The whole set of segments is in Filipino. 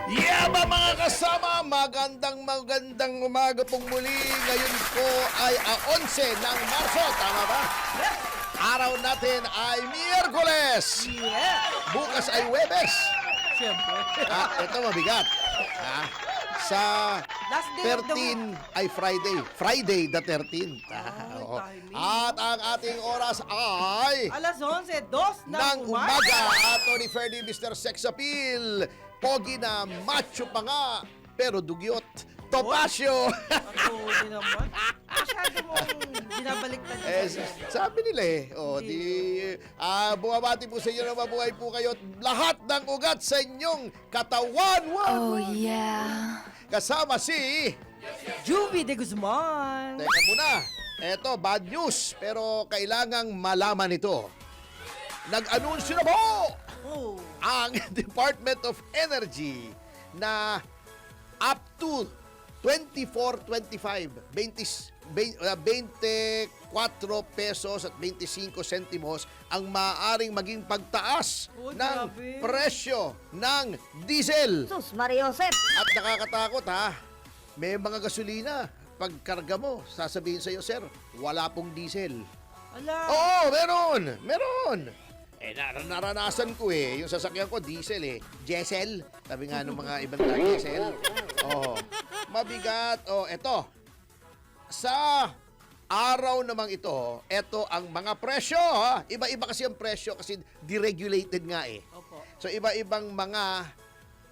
Yeah ba mga kasama, magandang umaga pong muli. Ngayon po ay 11 ng Marso, tama ba? Araw natin ay Miyerkules. Yeah! Bukas ay Huwebes. Siyempre. Ito mabigat. Sa Last day of the 13 ay Friday. Friday the 13th. Oo. timing. At ang ating oras ay Alas 11, 2 ng umaga. Tony Ferdy, Mr. Sex Appeal. Pogi na macho pa nga, pero dugyot. Topacio. Ako din naman. Masyado mong binabaliktad Sabi nila bumabati po sa inyo na mabuhay po kayo at lahat ng ugat sa inyong katawan. Oh, yeah. Kasama si... Juvie de Guzman. Teka muna. Eto, bad news, pero kailangang malaman ito. Nag-anunsyo na po Oh. ang Department of Energy na up to 24 pesos at 25 sentimos ang maaaring maging pagtaas Oh, ng grabe. presyo ng diesel. Sus, Mariosep. At nakakatakot may mga gasolina. Pagkarga mo, sasabihin sa'yo, sir, wala pong diesel. Ala. Oo, meron. Naranasan ko yung sasakyan ko, diesel Diesel. Sabi nga ng mga ibang tao, diesel. Mabigat. Eto. Sa araw namang ito ang mga presyo. Iba-iba kasi ang presyo kasi deregulated nga Opo. So, iba-ibang mga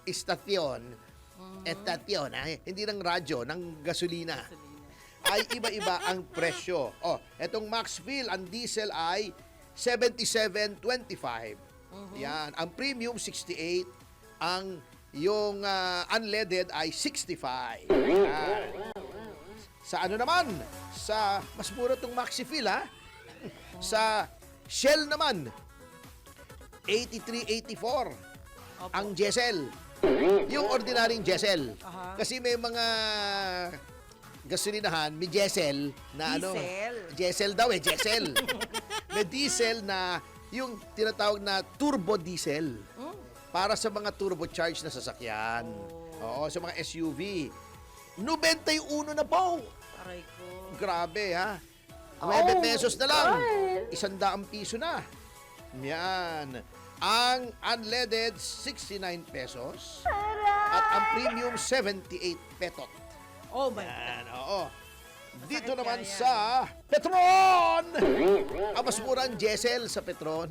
istasyon, hindi ng radyo, ng gasolina, ay iba-iba ang presyo. Etong Max Fuel, ang diesel ay 77.25. Yan. Ang premium, 68. Ang yung unleaded ay 65. Yan. Sa ano naman? Sa mas mura tong Maxi Fuel, Sa Shell naman, 83.84. Ang diesel. Yung ordinaryong diesel. Aha. Kasi may mga gasolinahan, may diesel na Diesel. diesel daw diesel. May diesel na yung tinatawag na turbo diesel. Para sa mga turbocharged na sasakyan. Oo, sa mga SUV. 91 na po. Aray ko. Grabe, 9 pesos na lang. 100 piso na. Yan. Ang unleaded, 69 pesos. At ang premium, 78 petot. Oh my God. Yan, oo. Dito Masakit naman kaya yan. sa Petron! Mas mura ang diesel sa Petron.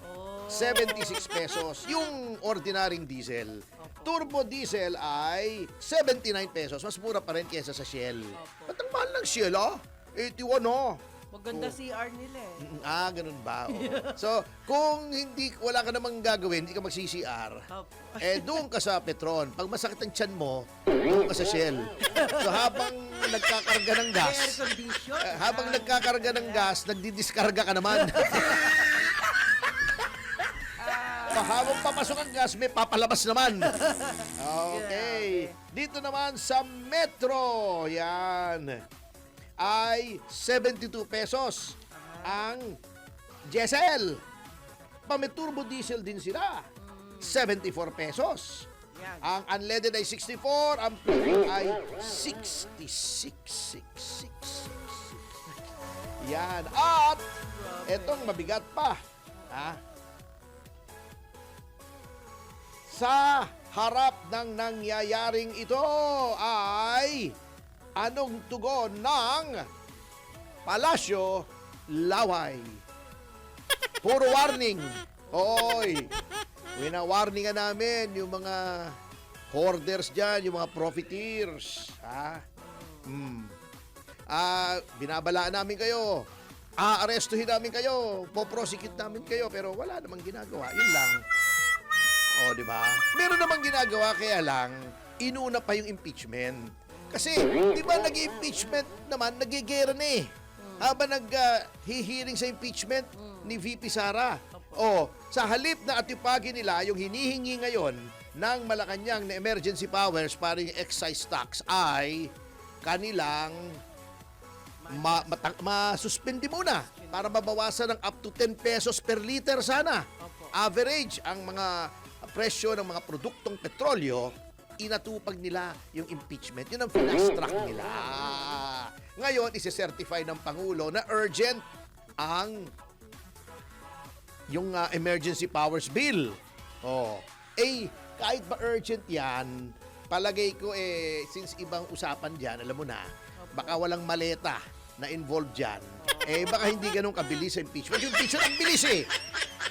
Oh. 76 pesos. Yung ordinaryong diesel. Turbo diesel ay 79 pesos. Mas mura pa rin kaysa sa Shell. Ba't ang mahal ng Shell, 81, Maganda CR nila ganun ba? So, kung wala ka namang gagawin, hindi ka mag-CCR, Opo. doon ka sa Petron. Pag masakit ang tiyan mo, doon ka sa Shell. So, habang nagkakarga ng gas, Air condition. habang nagkakarga ng gas, nagdidiskarga ka naman. Habang papasok ang gas, may papalabas naman. Okay. Dito naman sa Metro, yan, ay 72 pesos ang diesel. May turbo diesel din sila. 74 pesos. Yan. Ang unleaded ay 64, ang premium ay 66. Yan. At etong mabigat pa. Sa harap ng nangyayaring ito ay anong tugon ng Palasyo Laway? Puro warning. Hoy, wina-warningan namin yung mga hoarders dyan, yung mga profiteers. Binabalaan namin kayo. Aarestuhin namin kayo. Po-prosecute namin kayo. Pero wala namang ginagawa. Yun lang. Di ba? Meron namang ginagawa, kaya lang, inuna pa yung impeachment. Kasi, di ba nag-impeachment naman, nagigera na habang nag-hearing sa impeachment ni VP Sara. Sa halip na atipagin nila yung hinihingi ngayon ng Malacanang na emergency powers para yung excise tax ay kanilang masuspindi muna para mabawasan ng up to 10 pesos per liter sana. Opo. Average ang mga presyo ng mga produktong petrolyo inatupag nila yung impeachment. Yun ang fast track nila. Ngayon, isi-certify ng Pangulo na urgent ang yung emergency powers bill. Kahit ba urgent yan, palagay ko since ibang usapan dyan, alam mo na, baka walang maleta na involved dyan, baka hindi ganun kabilis sa impeachment. Yung impeachment, ang bilis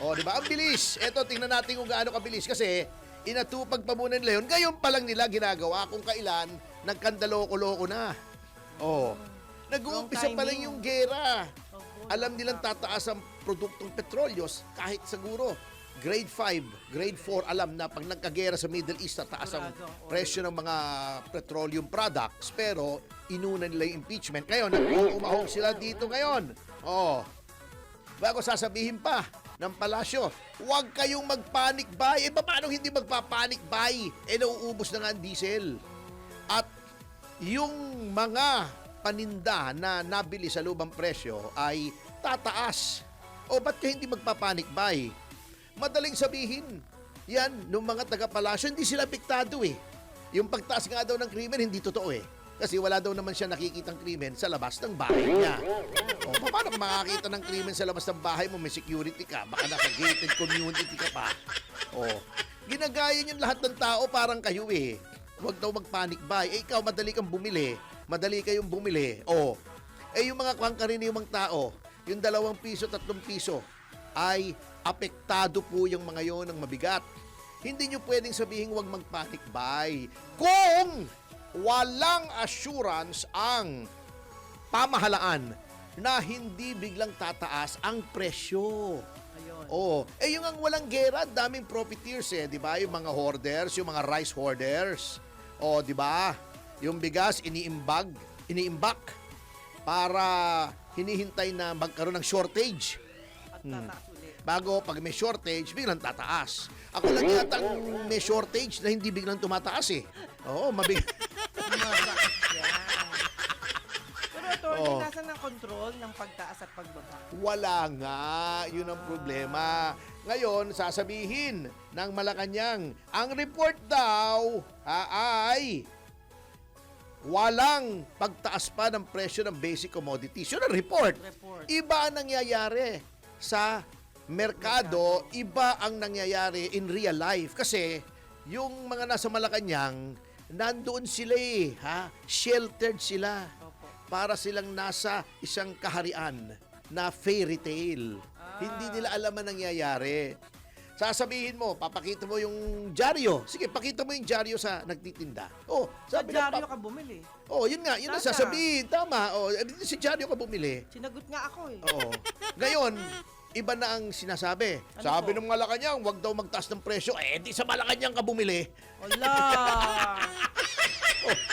di ba? Ang bilis. Eto, tingnan natin kung gaano kabilis kasi inatupag pa muna nila yun. Ngayon pa lang nila ginagawa kung kailan nagkandaloko-loko na. Nag-uumpisa pa lang yung gera. Alam nilang tataas ang produktong petrolyos kahit siguro grade 5, grade 4 alam na pag nagkagera sa Middle East tataas ang presyo ng mga petroleum products pero inuna nila yung impeachment. Ngayon, nag-umahog sila dito ngayon. Bago sasabihin pa ng palasyo, huwag kayong mag-panic buy. Paano hindi magpa-panic buy? Nauubos na nga ang diesel. At yung mga paninda na nabili sa lubang presyo ay tataas. Ba't ka hindi magpa-panic buy? Madaling sabihin, yan, nung mga taga-palasyo, hindi sila apektado Yung pagtaas nga daw ng krimen, hindi totoo Kasi wala daw naman siya nakikitang krimen sa labas ng bahay niya. Paano ka makakita ng krimen sa labas ng bahay mo? May security ka, baka nasa gated community ka pa. Ginagaya niyo lahat ng tao parang kayo Huwag daw mag-panic buy. Ikaw, madali kang bumili. Madali kayong bumili. Yung mga karaniwang tao, yung 2 piso, 3 piso, ay apektado po yung mga yon ng mabigat. Hindi nyo pwedeng sabihin huwag mag-panic buy. Kung walang assurance ang pamahalaan na hindi biglang tataas ang presyo. Yung ang walang gera, daming profiteers di ba? Yung mga hoarders, yung mga rice hoarders. Di ba? Yung bigas iniimbak para hinihintay na magkaroon ng shortage. At tataas ulit. Bago pag may shortage, biglang tataas. Ako lang yata ang may shortage na hindi biglang tumataas mabigat. Pero attorney, nasa ng control ng pagtaas at pagbaba? Wala nga. Yun ang problema. Ngayon, sasabihin ng Malacanang, ang report daw ay walang pagtaas pa ng presyo ng basic commodities. Yun ang report. Iba ang nangyayari sa merkado, iba ang nangyayari in real life. Kasi yung mga nasa Malacanang, nandoon sila sheltered sila. Para silang nasa isang kaharian na fairy tale. Hindi nila alam ang nangyayari. Sasabihin mo, papakita mo yung dyaryo. Sige, pakita mo yung dyaryo sa nagtitinda. Sa dyaryo ka bumili. Yun nga, yun ang sasabihin. Tama. Si dyaryo ka bumili. Sinagot nga ako Ngayon, iba na ang sinasabi. Sabi ng Malacanang, huwag daw magtaas ng presyo. Di sa Malacanang ka bumili. Wala.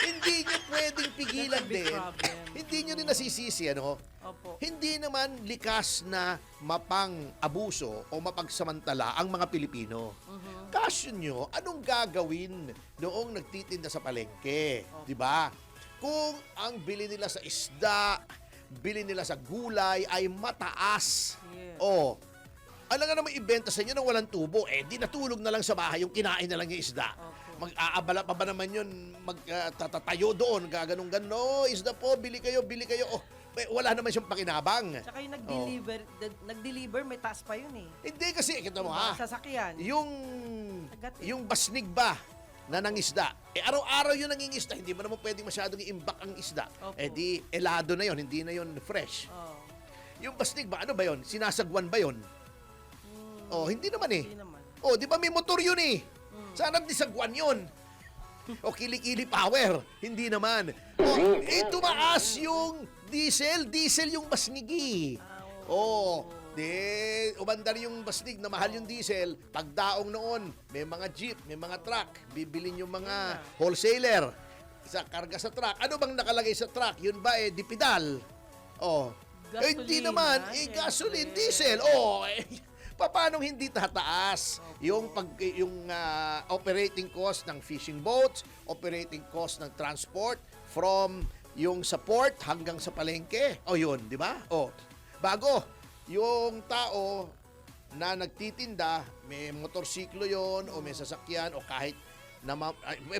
Hindi nyo pwedeng pigilan din. Hindi nyo rin nasisisi, Hindi naman likas na mapang-abuso o mapagsamantala ang mga Pilipino. Kasyo nyo, anong gagawin noong nagtitinda sa palengke? Di ba? Kung ang bili nila sa isda, bili nila sa gulay ay mataas. Alam nga naman ibenta sa inyo nang walang tubo, di natulog na lang sa bahay yung kinain na lang yung isda. Mag-aabala pa ba naman yun, magtatayo doon, gaganong-ganon, isda po, bili kayo. Wala naman siyang pakinabang. Tsaka yung nag-deliver, may taas pa yun Hindi kasi, kita mo sasakyan. Yung basnig ba na nangisda, araw-araw yun nangingisda, hindi mo naman pwedeng masyadong i-imbak ang isda. Di elado na yun, hindi na yun fresh. Yung basnig ba, ano ba yun? Sinasagwan ba yun? Hindi naman Hindi naman. di ba may motor yun Sana disagwan yun. Kilikili power. Hindi naman. Tumaas yung diesel. Diesel yung basnig umandar yung basnig na mahal yung diesel. Pagdaong noon, may mga jeep, may mga truck. Bibilin yung mga wholesaler. Isa karga sa truck. Ano bang nakalagay sa truck? Yun ba dipidal? Hindi naman. Gasoline, diesel. Paano hindi tataas yung operating cost ng fishing boats, operating cost ng transport from yung sa port hanggang sa palengke? Yun, di ba? Bago yung tao na nagtitinda, may motorsiklo yon o may sasakyan o kahit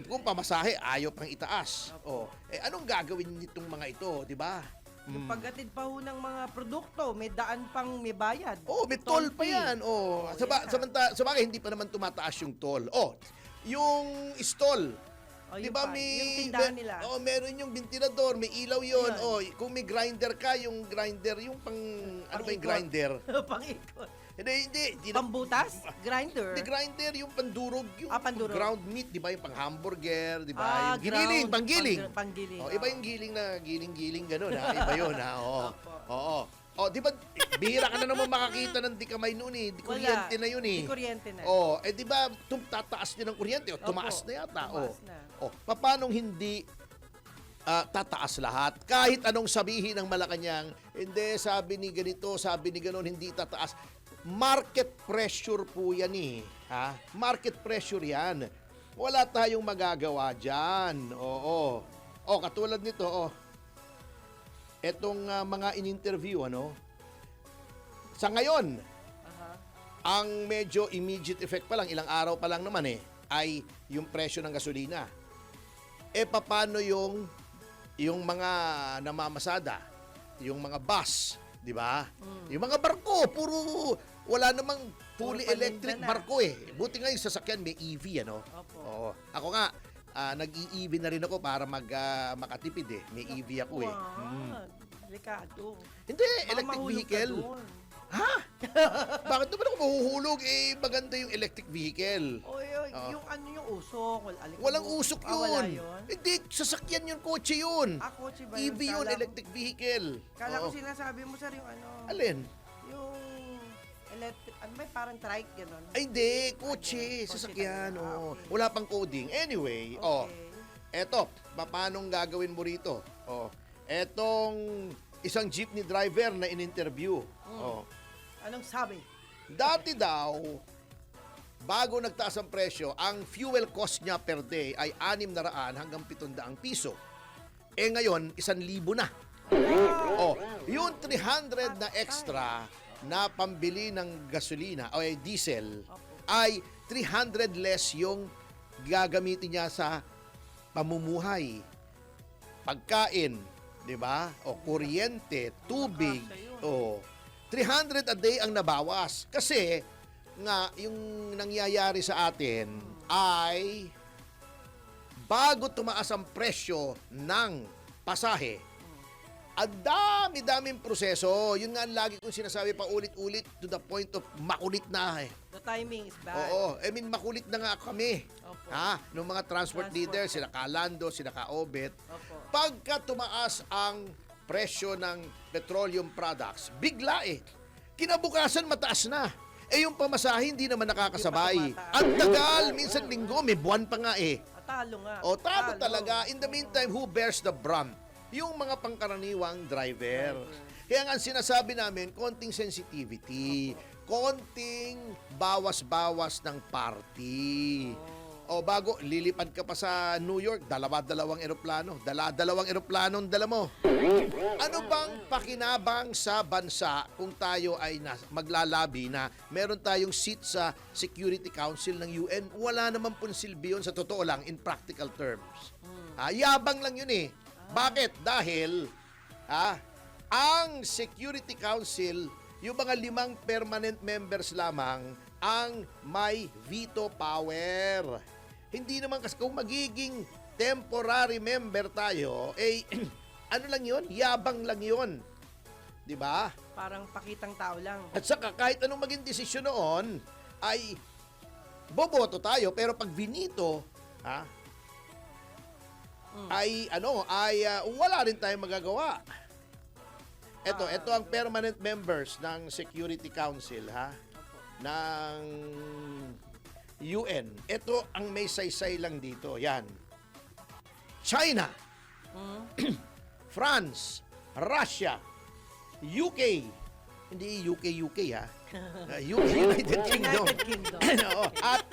kung pamasahe, ayaw pang itaas. Anong gagawin nitong mga ito, di ba? Yung paggatid pa ho ng mga produkto, may daan pang may bayad. May toll pa fee. yan. Oh, yeah. Sa bagay, hindi pa naman tumataas yung toll. Yung stall. Di Yung ba yung tindahan nila. meron yung ventilador, may ilaw yun. Yun. Kung may grinder ka, yung grinder, yung ano ba yung Pang-ikot. grinder? Pang-ikot. Hindi. Pambutas? Grinder? Hindi grinder, yung pandurog, yung Pandurog. ground meat, di ba? Yung pang hamburger, di ba? Yung giniling, ground. panggiling. Panggiling. Iba yung giling na giling-giling gano'n, ha? Iba yun, ha? Oo. Di ba, bihira ka na naman makakita ng di kamay noon eh. Di kuryente na yun eh. Di kuryente na. Di ba, tataas din ang kuryente. Tumaas na yata. Tumaas na. Paanong hindi tataas lahat? Kahit anong sabihin ng Malacanang, hindi, sabi ni ganito, sabi ni ganon, hindi tataas. Market pressure po yan eh. Ha? Market pressure yan. Wala tayong magagawa dyan. Katulad nito, etong mga in-interview, sa ngayon, ang medyo immediate effect pa lang, ilang araw pa lang naman ay yung presyo ng gasolina. Paano yung mga namamasada, yung mga bus, di ba? Yung mga barko, wala namang fully Puro electric paninda na. barko Buti nga yung sasakyan may EV, Opo. Oo. Ako nga, nag-i-EV na rin ako para makatipid May EV ako Wow. Delikado. Hindi, Baka electric mahulog ka vehicle. doon. Ha? Bakit naman ako mahuhulog? Maganda yung electric vehicle. Yung yung usok. Walang usok Wala yun. yun? Hindi, sasakyan yun, kotse yun. Kotse ba EV yun, Kala ko- electric vehicle. Kala ko Oo. sinasabi mo, sir, yung Alin? yung electric, may parang trike, gano'n. Ay, hindi. Kotse, Kotse sasakyan. talaga. Okay. Wala pang coding. Anyway, eto, paanong gagawin mo rito? Etong isang jeepney driver na in-interview. Anong sabi? Dati daw, bago nagtaas ang presyo, ang fuel cost niya per day ay 600 hanggang 700 piso. Ngayon, 1,000 na. Yung 300 na extra na pambili ng gasolina o diesel ay 300 less yung gagamitin niya sa pamumuhay. Pagkain, 'di ba? Kuryente, tubig. 300 a day ang nabawas. Kasi nga yung nangyayari sa atin ay bago tumaas ang presyo ng pasahe, ang dami-daming proseso. Yun nga ang lagi kong sinasabi pa ulit-ulit to the point of makulit na The timing is bad. makulit na nga kami. Opo. Nung mga transport leaders, sila Kalando, sila Kaobet. Opo. Pagka tumaas ang presyo ng petroleum products, bigla kinabukasan mataas na. Yung pamasahe hindi naman nakakasabay. Hindi pa tumataas. Ang tagal, minsan linggo, may buwan pa nga Talo nga. talo talaga. In the meantime, who bears the brunt? Yung mga pangkaraniwang driver. Kaya nga ang sinasabi namin, konting sensitivity, konting bawas-bawas ng party. Bago, lilipad ka pa sa New York, dalawang eroplano. Dalawang eroplano ang dala mo. Ano bang pakinabang sa bansa kung tayo ay maglalabi na meron tayong seat sa Security Council ng UN? Wala naman pong silbi yun sa totoo lang, in practical terms. Yabang lang yun Bakit? Dahil ang Security Council, yung mga 5 permanent members lamang ang may veto power. Hindi naman kasi kung magiging temporary member tayo, ano lang yun? Yabang lang yun. Di ba? Parang pakitang tao lang. At saka kahit anong maging desisyon noon, ay boboto tayo, pero pag vinito, ay wala rin tayong magagawa. Ito ang permanent members ng Security Council, ng UN. Ito ang may saysay lang dito. Yan. China, France, Russia, UK, hindi UK United Kingdom. United Kingdom. At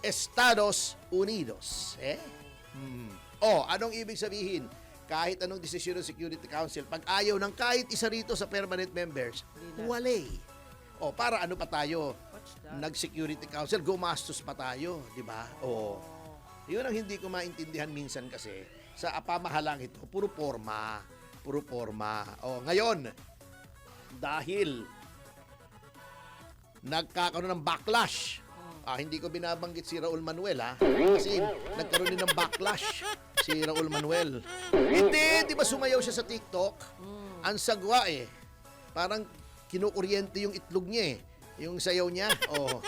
Estados Unidos. Anong ibig sabihin? Kahit anong desisyon ng Security Council, pag ayaw ng kahit isa rito sa permanent members, wale. Para ano pa tayo? What's that? Nag-Security Council, gumastos pa tayo, di ba? Yun ang hindi ko maintindihan minsan kasi sa pamahalang ito, puro forma. Puro forma. O, ngayon, dahil nagkakaroon ng backlash. Hindi ko binabanggit si Raul Manuel, kasi nagkaroon din ng backlash si Raul Manuel. Hindi, di ba sumayaw siya sa TikTok? Ang sagwa Parang kinukuryente yung itlog niya yung sayaw niya. Oh.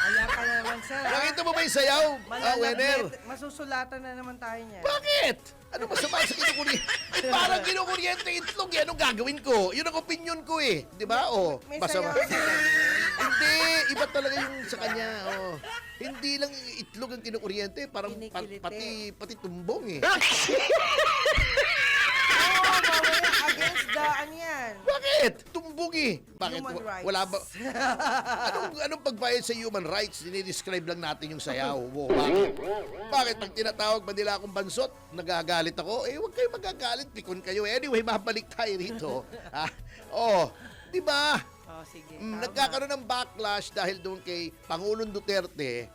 Kaya ka naman, sir. Nakita mo ba yung sayaw? Wenner? Masusulatan na naman tayo niya. Bakit? Ano masama sa kinukuryente? Parang kinukuryente yung itlog. Anong gagawin ko? Yun ang opinion ko Di ba? Oh, May masama. sayaw siya. Hindi, iba talaga yung sa kanya. Oh. Hindi lang itlog ang kinukuryente, parang Kinikiliti. pati tumbong Oo, bawal yan. Against the, ano yan? Bakit? Tumbong Bakit? Human rights. Wala ba? Anong pagbayad sa human rights? Dinidescribe lang natin yung sayaw. Bakit? Bakit? Pag tinatawag ba nila akong bansot, nagagalit ako? Huwag kayo magagalit. Pikon kayo. Anyway, mabalik tayo rito. Di ba? Oh, sige. Tama. Nagkakaroon ng backlash dahil doon kay Pangulong Duterte.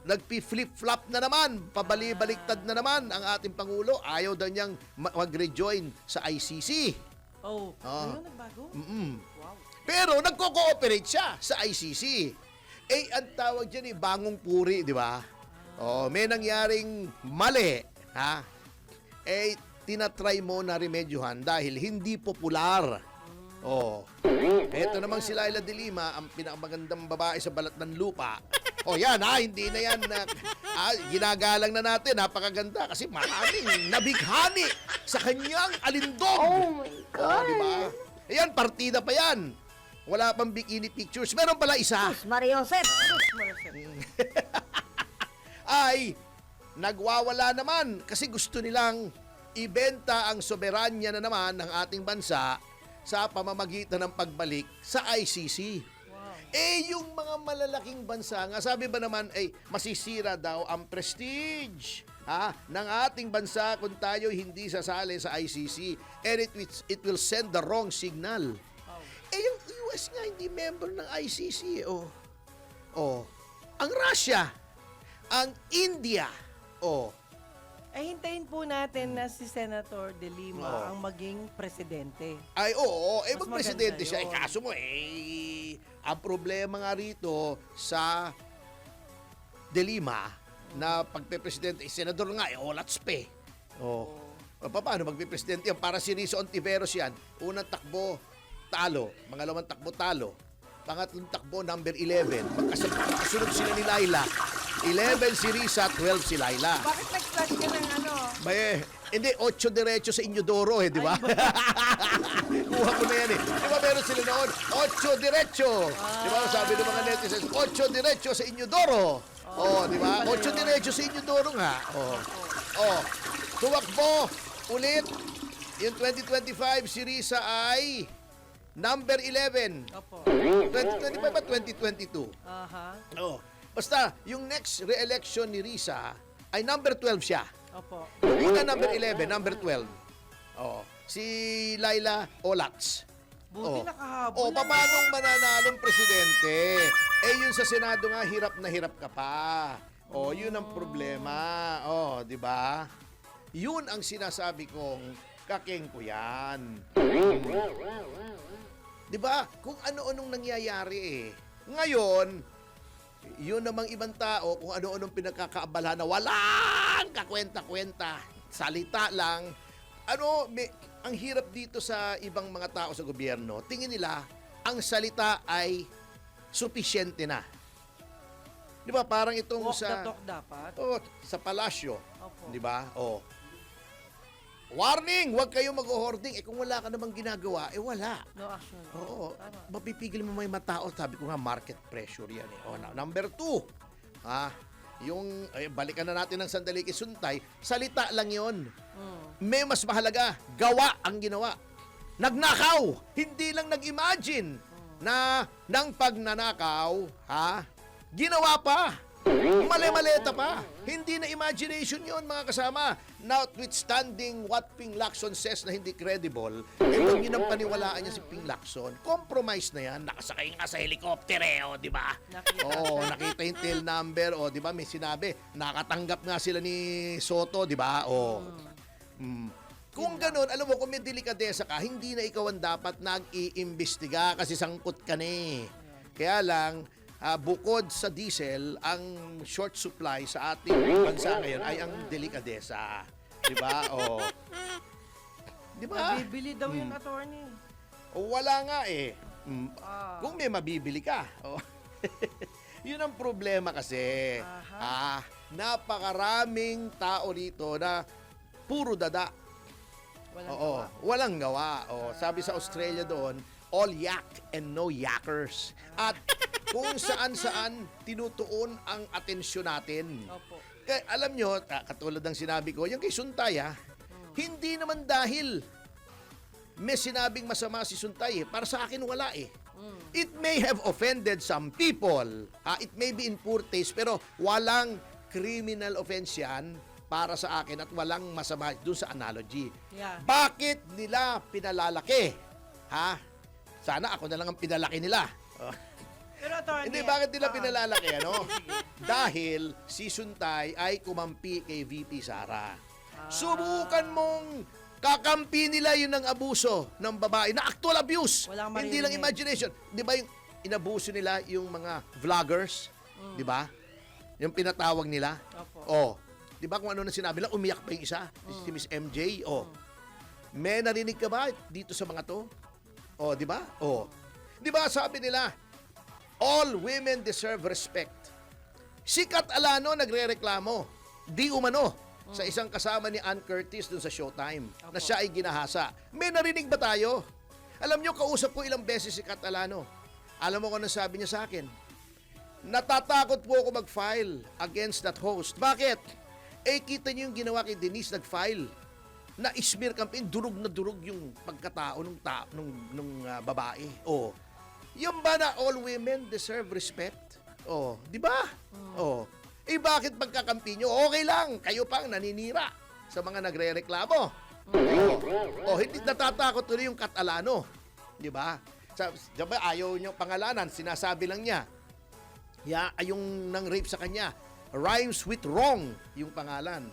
Nagpi-flip-flop na naman, pabali-baliktad na naman ang ating Pangulo. Ayaw daw niyang mag-rejoin sa ICC. Oh, Ah. ayun, nagbago? Wow. Pero nagko-cooperate siya sa ICC. Ang tawag dyan bangong puri, di ba? May nangyaring mali, tinatry mo na remedyohan dahil hindi popular. Eto namang si Laila de Lima, ang pinakamagandang babae sa balat ng lupa. Yan hindi na yan. Ginagalang na natin, napakaganda kasi maraming nabighani sa kanyang alindog. Oh my God. Diba? Ayan, partida pa yan. Wala pang bikini pictures. Meron pala isa. Maria Josep. Ay, nagwawala naman kasi gusto nilang ibenta ang soberanya na naman ng ating bansa sa pamamagitan ng pagbalik sa ICC. Wow. Yung mga malalaking bansa nga, sabi ba naman, masisira daw ang prestige ng ating bansa kung tayo hindi sasali sa ICC. And it will send the wrong signal. Wow. Yung US nga hindi member ng ICC. Ang Russia, ang India, Hintayin po natin na si Senator De Lima ang maging presidente. Mas Mas magpresidente maganda siya. yun. Kaso mo, ang problema nga rito sa De Lima na pagpe-presidente, senador nga, olats pa Paano magpe-presidente yan? Para si Rizzo Ontiveros yan. Unang takbo, talo. Pangalawang takbo, talo. Pangatlong takbo, number 11. Magkasunod sila ni Laila. 11 si Risa, 12 si Laila. Bakit nag-start ka ng ano? Hindi, 8 diretso sa Inyodoro di ba? Kuha ko na yan Di ba meron sila noon? 8 diretso. Di ba sabi ng mga netizens, 8 diretso sa Inyodoro. Di ba? 8 diretso sa Inyodoro nga. Tuwakbo ulit. Yung 2025, si Risa ay number 11. Opo. 2025 ba 2022? Aha. Basta, yung next re-election ni Risa ay number 12 siya. Opo. Yung una number 11, number 12. Si Laila Olats. Buti nakahabol. Paano mananalong presidente? Yun sa Senado nga, hirap na hirap ka pa. Yun ang problema. Di ba? Yun ang sinasabi kong kakeng ko yan. Di ba? Kung ano-anong nangyayari Ngayon, yun namang ibang tao, kung ano-anong pinagkakaabala na walang kakwenta-kwenta, salita lang. Ang hirap dito sa ibang mga tao sa gobyerno, tingin nila, ang salita ay supisyente na. Di ba? Parang itong Walk the talk dapat. sa palasyo. Opo. Di ba? Warning! Huwag kayong mag-hoarding. Kung wala ka namang ginagawa, wala. No action. Tama. Mapipigil mo may matao. Sabi ko nga, market pressure yan Number 2, balikan na natin ng sandali kay Suntay, salita lang yon. May mas mahalaga, gawa ang ginawa. Nagnakaw! Hindi lang nag-imagine na ng pagnanakaw, ginawa pa. Mali-maleta pa. Hindi na imagination yon mga kasama. Notwithstanding what Ping Lacson says na hindi credible, kung yun ang paniwalaan niya si Ping Lacson, compromise na yan. Nakasakay nga sa helicopter di ba? Nakita. Nakita yung tail number, di ba? May sinabi, nakatanggap nga sila ni Soto, di ba? Kung ganun, alam mo, kung may delikadesa ka, hindi na ikaw ang dapat nag-iimbestiga kasi sangkot ka na eh. Kaya lang, bukod sa diesel, ang short supply sa ating bansa ngayon ay ang delikadesa. Di ba? Di ba? Nabibili daw yung attorney. Wala nga eh. Ah. Kung may mabibili ka. Yun ang problema kasi. Napakaraming tao rito na puro dada. Walang gawa. Walang gawa. Sabi sa Australia doon, all yak and no yakkers. At kung saan-saan tinutuon ang atensyon natin. Opo. Kaya alam nyo, katulad ng sinabi ko, yung kay Suntay hindi naman dahil may sinabing masama si Suntay para sa akin wala eh. It may have offended some people. It may be in poor taste, pero walang criminal offense yan para sa akin at walang masama dun sa analogy. Yeah. Bakit nila pinalalaki? Sana ako na lang ang pinalaki nila. Pero attorney, Hindi, bakit nila pinalalaki, Dahil si Suntay ay kumampi kay VP Sara. Subukan mong kakampi nila yun ng abuso ng babae na actual abuse. Walang Hindi lang maririnig. imagination. Di ba yung inabuso nila yung mga vloggers? Di ba? Yung pinatawag nila? Opo. Di ba kung ano na sinabi lang, umiyak pa yung isa? Si Miss MJ? May narinig ka ba dito sa mga to? Di ba? Di ba sabi nila, all women deserve respect. Si Kat Alano nagrereklamo, di umano, sa isang kasama ni Ann Curtis dun sa Showtime, na siya ay ginahasa. May narinig ba tayo? Alam nyo, kausap ko ilang beses si Kat Alano. Alam mo kung ano sabi niya sa akin? Natatakot po ako mag-file against that host. Bakit? Kita niyo yung ginawa kay Denise, nag-file na smear campaign, durug na durug yung pagkatao nung babae. Yung ba na all women deserve respect? Di ba? Bakit pagkakampi nyo? Okay lang, kayo pang naninira sa mga nagre-reklamo. Hindi natatakot tuloy yung Kat Alano. Di ba? Diba, ayaw niyang pangalanan, sinasabi lang niya. Yung nang rape sa kanya, rhymes with wrong yung pangalan.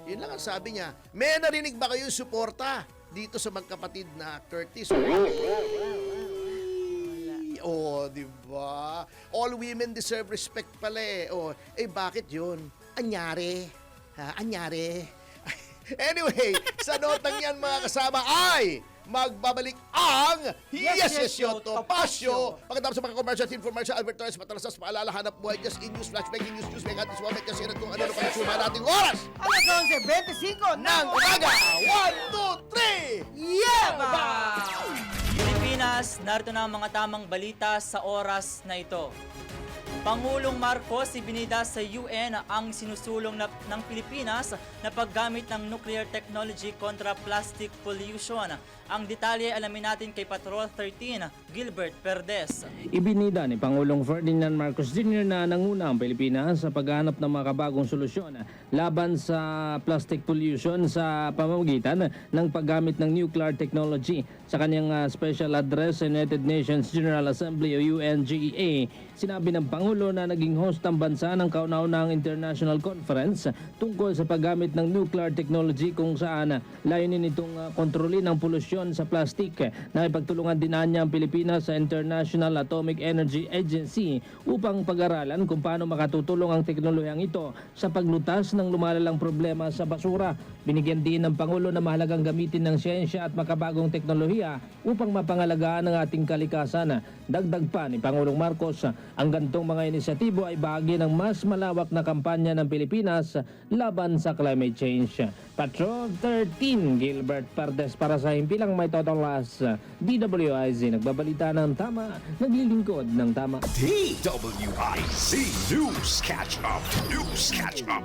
Yun lang ang sabi niya. May narinig ba kayo suporta dito sa magkapatid na Curtis? Di ba? All women deserve respect pala eh. Bakit yun? Anyari. Anyari. Anyway, sa notang yan mga kasama ay magbabalik ang Yes, Yo, Topacio. Pagkatapos sa mga commercial, infomercial, advertise, matalasas, paalala, hanap buhay, just in news, flash, breaking news, may gatis, wamek, kasi kung ano na pag-suma nating oras Alas 11:25 ng umaga. 1, 2, 3! Yaba! Pilipinas, narito na ang mga tamang balita sa oras na ito. Pangulong Marcos ibinida sa UN ang sinusulong ng Pilipinas na paggamit ng nuclear technology kontra plastic pollution. Ang detalye alamin natin kay Patrol 13, Gilbert Perdes. Ibinida ni Pangulong Ferdinand Marcos Jr. na nanguna ang Pilipinas sa paghanap ng makabagong solusyon laban sa plastic pollution sa pamamagitan ng paggamit ng nuclear technology. Sa kanyang special address sa United Nations General Assembly o UNGA, sinabi ng Pangulo na naging host ang bansa ng kauna-unahang international conference tungkol sa paggamit ng nuclear technology kung saan layunin itong kontrolin ang polusyon sa plastic. Nakipagtulungan din niya ang Pilipinas sa International Atomic Energy Agency upang pag-aralan kung paano makatutulong ang teknolohiyang ito sa paglutas ng lumalalang problema sa basura. Binigyan din ng Pangulo na mahalagang gamitin ng siyensya at makabagong teknolohiya upang mapangalagaan ang ating kalikasan. Dagdag pa ni Pangulong Marcos, ang gantong mga inisyatibo ay bahagi ng mas malawak na kampanya ng Pilipinas laban sa climate change. Patrol 13, Gilbert Perdes para sa Himpilang May Totolas, DWIZ, nagbabalita ng tama, naglilingkod ng tama. DWIZ News Catch Up. News Catch Up.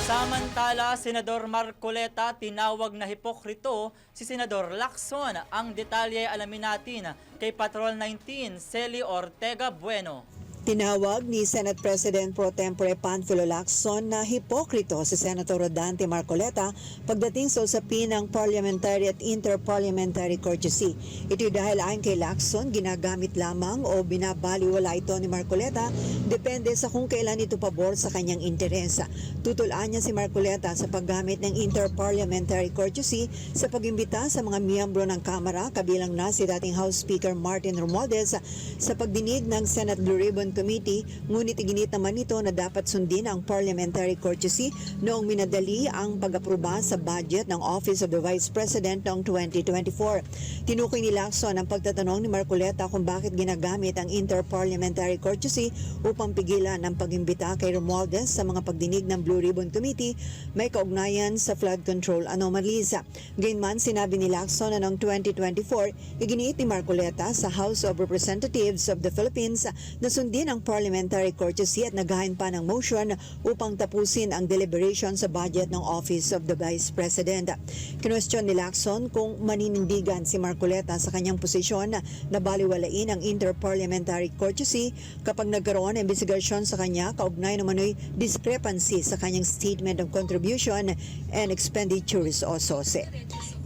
Samantala, Senador Marcoleta tinawag na hipokrito si Senador Lacson. Ang detalye alamin natin kay Patrol 19, Celi Ortega Bueno. Tinawag ni Senate President Pro Tempore Panfilo Lacson na hipokrito si Senator Rodante Marcoleta pagdating sa usapin ng parliamentary at interparliamentary courtesy. Ito dahil ayon kay Lacson, ginagamit lamang o binabaliwala ito ni Marcoleta depende sa kung kailan ito pabor sa kanyang interesa. Tutulaan niya si Marcoleta sa paggamit ng interparliamentary courtesy sa pag-imbita sa mga miyembro ng Kamara, kabilang na si dating House Speaker Martin Romualdez sa pagdinig ng Senate Blue Ribbon Committee, ngunit iginit naman ito na dapat sundin ang parliamentary courtesy noong minadali ang pag-aproba sa budget ng Office of the Vice President noong 2024. Tinukoy ni Lacson ang pagtatanong ni Marcoleta kung bakit ginagamit ang interparliamentary courtesy upang pigilan ang pag-imbita kay Romualdez sa mga pagdinig ng Blue Ribbon Committee may kaugnayan sa flood control anomalies. Gayunman, sinabi ni Lacson na noong 2024, iginiit ni Marcoleta sa House of Representatives of the Philippines na sundin ang parliamentary courtesy at naghain pa ng motion upang tapusin ang deliberation sa budget ng Office of the Vice President. Kinwestiyon ni Lacson kung maninindigan si Marcoleta sa kanyang posisyon na baliwalain ang interparliamentary courtesy kapag nagkaroon ng investigasyon sa kanya kaugnay namano'y discrepancy sa kanyang Statement of Contribution and Expenditures o SOSE.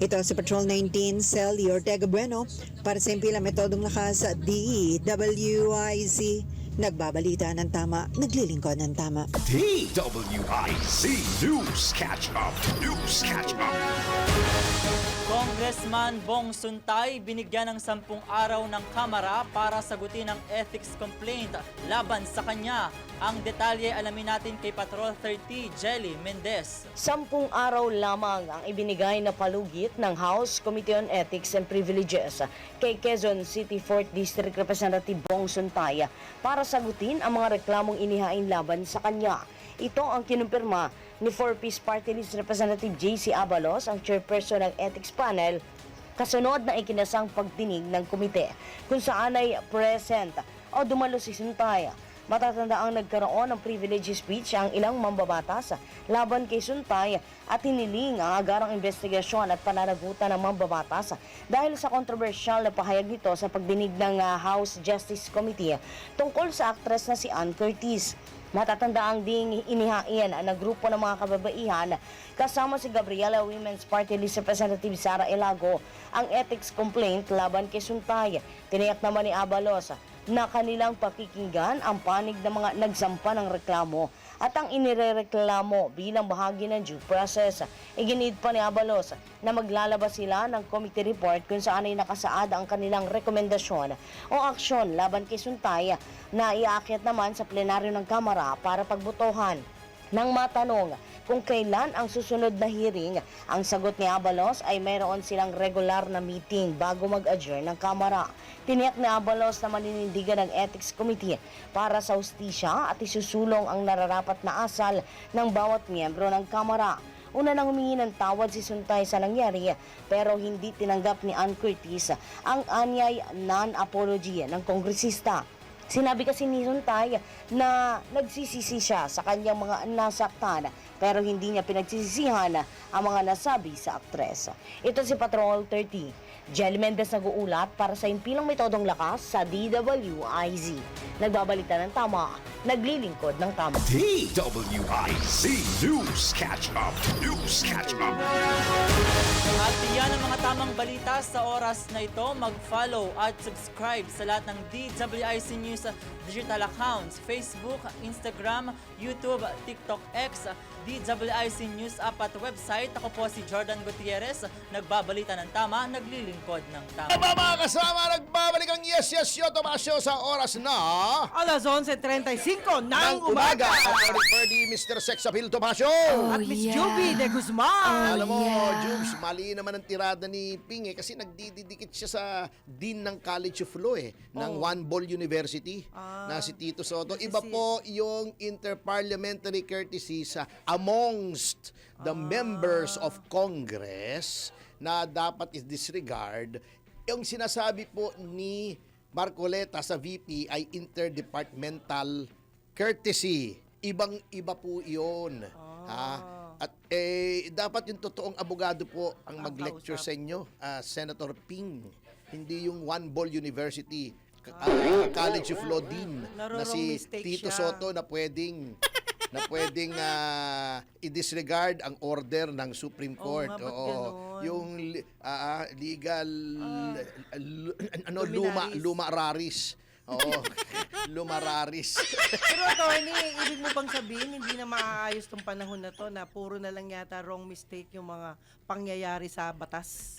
Ito si Patrol 19, Celly Ortega Bueno para sa Impila Metodong Lakas sa DWIZ. Nagbabalita ng tama, naglilingkod ng tama. DWIZ News Catch Up. News Catch Up. Congressman Bong Suntay binigyan ng 10 araw ng Kamara para sagutin ang ethics complaint laban sa kanya. Ang detalye alamin natin kay Patrol 30, Jelly Mendez. 10 araw lamang ang ibinigay na palugit ng House Committee on Ethics and Privileges kay Quezon City 4th District Representative Bong Suntay para sagutin ang mga reklamong inihain laban sa kanya. Ito ang kinumpirma ni 4-Piece Party List Representative JC Abalos, ang chairperson ng ethics panel, kasunod na ikinasang pagdinig ng komite kung saan ay present o dumalo si Suntay. Matatanda ang nagkaroon ng privilege speech ang ilang mambabatas laban kay Suntay at hiniling ang agarang investigasyon at pananagutan ng mambabatas dahil sa kontrobersyal na pahayag nito sa pagdinig ng House Justice Committee tungkol sa aktres na si Ann Curtis. Matatanda ang ding inihain ng grupo ng mga kababaihan kasama si Gabriela Women's Party List Representative Sara Elago ang ethics complaint laban kay Suntay. Tiniyak naman ni Abalos na kanilang pakikinggan ang panig ng mga nagsampa ng reklamo at ang inirereklamo bilang bahagi ng due process. Iginid pa ni Abalos na maglalabas sila ng committee report kung saan ay nakasaad ang kanilang rekomendasyon o aksyon laban kay Suntay na iaakit naman sa plenaryo ng Kamara para pagbotohan. Nang matanong kung kailan ang susunod na hearing, ang sagot ni Abalos ay mayroon silang regular na meeting bago mag-adjourn ng Kamara. Tiniyak ni Abalos na maninindigan ng Ethics Committee para sa hustisya at isusulong ang nararapat na asal ng bawat miyembro ng Kamara. Una nang humingi ng tawad si Suntay sa nangyari pero hindi tinanggap ni Ann Curtis ang anyay non-apology ng kongresista. Sinabi kasi ni Suntay na nagsisisi siya sa kanyang mga nasaktan pero hindi niya pinagsisisihan ang mga nasabi sa aktres. Ito si Patrol 30. Jelly Mendez nag-uulat para sa Impilang Metodong Lakas sa DWIZ. Nagbabalita ng tama, naglilingkod ng tama. DWIZ News Catch Up. News Catch Up. At yan ang mga tamang balita sa oras na ito. Mag-follow at subscribe sa lahat ng DWIZ News digital accounts, Facebook, Instagram, YouTube, TikTok, X, DWIZ News app at website. Ako po si Jordan Gutierrez, nagbabalita ng tama, naglilingkod ng tama. Mga kasama, nagbabalik ang Yes Yes Yo Tomasyo sa oras na Alas 11:35 ng umaga. umaga. At Ferdy, Mr. Sex Appeal Tomasyo. At Miss yeah. Juby de Guzman. Alam mo, yeah. Jubes, mali naman ang tirada ni Ping kasi nagdidikit siya sa Dean ng College of Law ng One Ball University na si Tito Soto. Iba po yung interparliamentary courtesy sa amongst the members of Congress na dapat is-disregard. Yung sinasabi po ni Marcoleta sa VP ay interdepartmental courtesy. Ibang-iba po yun. Ha? At dapat yung totoong abogado po ang mag-lecture sa inyo, Senator Ping. Hindi yung One Ball University College of Law Dean na Naro-wrong si mistake Tito siya. Soto na pwedeng i-disregard ang order ng Supreme Court. nga, ba't ganon? Yung legal Luminaries. luma raris. Oo. Luma raris. Pero attorney, ibig mo bang sabihin hindi na maaayos tong panahon na to na puro na lang yata wrong mistake yung mga pangyayari sa batas?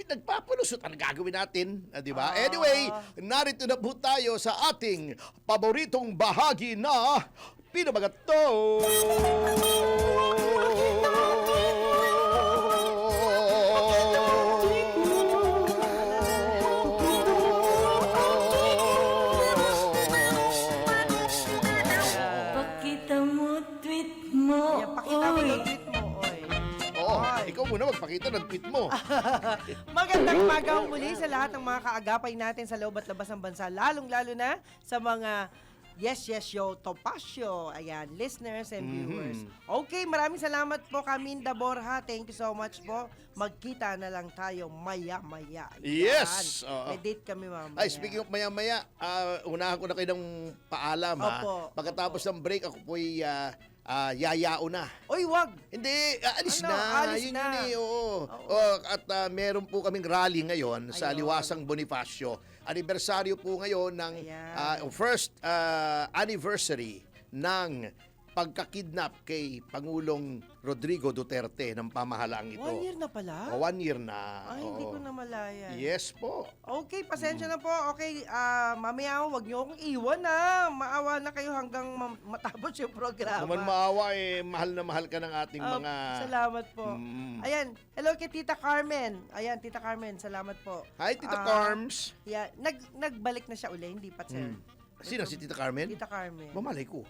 Nagpapalusot ang gagawin natin, di ba? Ah. Anyway, narito na po tayo sa ating paboritong bahagi na Pinabagato! Pakita mo tweet mo. Ayan, pakita mo yung tweet mo, oy. Oo, Oy. ikaw muna magpakita ng tweet mo. Magandang umagang muli sa lahat ng mga kaagapay natin sa loob at labas ng bansa, lalong-lalo na sa mga Yes, Yo, Topacio, ayan, listeners and viewers. Okay, maraming salamat po, Caminda Borja. Thank you so much po. Magkita na lang tayo maya-maya. Ayan. Yes, oo. May date kami mamaya. Ay, speaking of maya-maya, unahan ko na kayo ng paalam, ha? Opo, Pagkatapos ng break, ako po'y yayao na. Oy, wag! Hindi, alis Ano, na. alis Yun na. yun eh, oo. Oo. Oh, at meron po kaming rally ngayon sa Ayun. Liwasang Bonifacio. Anibersaryo po ngayon ng Ayan. first anniversary ng pagkakidnap kay Pangulong Rodrigo Duterte ng pamahalaang ito. 1 year na pala? 1 year na. Ay, hindi oo. ko na malaya. Yes po. Okay, pasensya na po. Okay, mamaya wag niyo akong iwan na. Maawa na kayo hanggang matapos yung programa. Naman maawa mahal na mahal ka ng ating mga... Salamat po. Mm. Ayan, hello kay Tita Carmen. Ayan, Tita Carmen, salamat po. Hi, Tita Ah, Carms. Yeah, nagbalik na siya uli, hindi pa, sir. Sino si Tita Carmen? Tita Carmen. Mamalay ko.